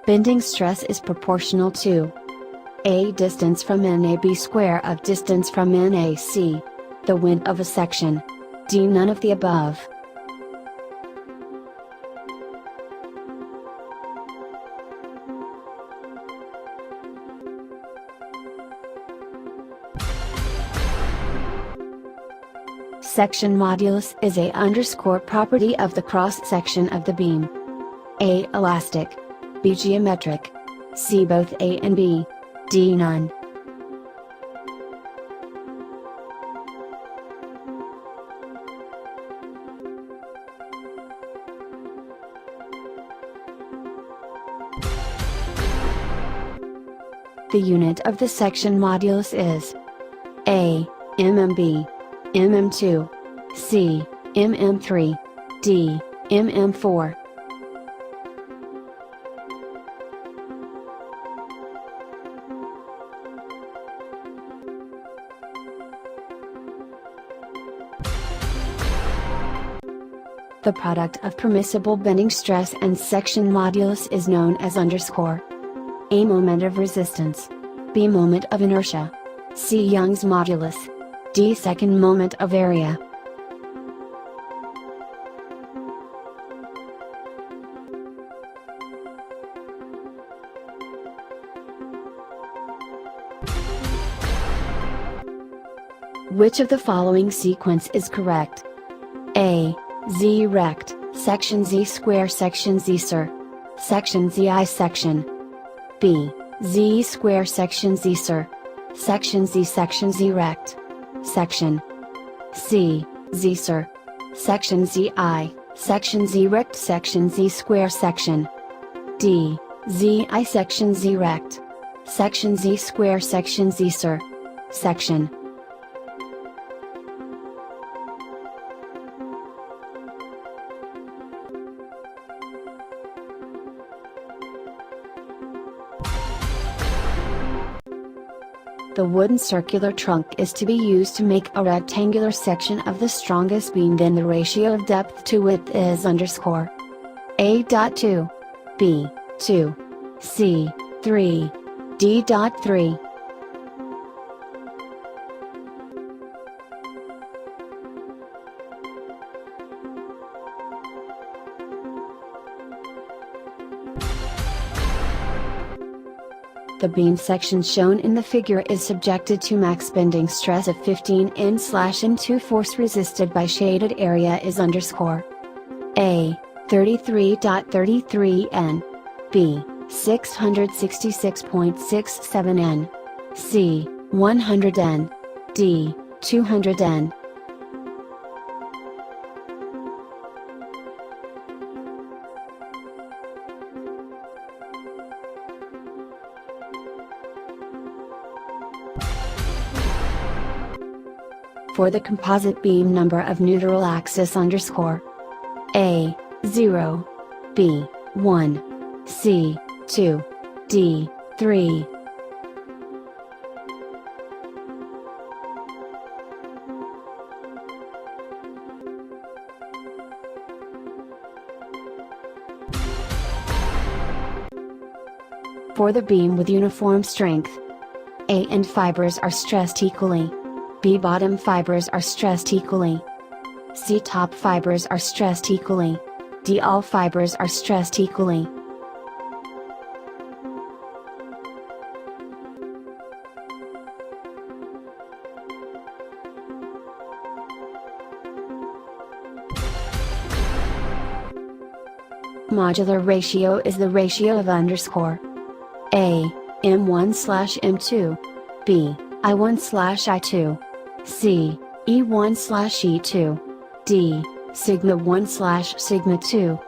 Bending stress is proportional to A. Distance from NAB square of distance from NAC. The width of a section. D. None of the above. Section modulus is a underscore property of the cross-section of the beam. A. Elastic. B. Geometric. C. Both A and B. D. None. The unit of the section modulus is A. mm, mm2, C. mm3, D. mm4. The product of permissible bending stress and section modulus is known as underscore. A. Moment of resistance. B. Moment of inertia. C. Young's modulus. D. Second moment of area. Which of the following sequence is correct? A. Z rect, section Z square section Z sur. Section ZI section. B. Z square section Z sur. Section Z rect. Section. C. Z sur. Section ZI, section Z rect section Z square section. D. ZI section Z rect. Section Z square section Z sur. Section. The wooden circular trunk is to be used to make a rectangular section of the strongest beam. Then the ratio of depth to width is underscore A.2, B. 2, C. 3, D.3. The beam section shown in the figure is subjected to max bending stress of 15 N/N2. Force resisted by shaded area is underscore A. 33.33 N. B. 666.67 N. C. 100 N. D. 200 N. For the composite beam, number of neutral axis underscore A. 0, B. 1, C. 2, D. 3. For the beam with uniform strength, A end fibers are stressed equally. B bottom fibers are stressed equally. C top fibers are stressed equally. D all fibers are stressed equally. Modular ratio is the ratio of underscore A. M1/M2. B. I1/I2. C. E1/E2. D. Sigma 1/Sigma 2.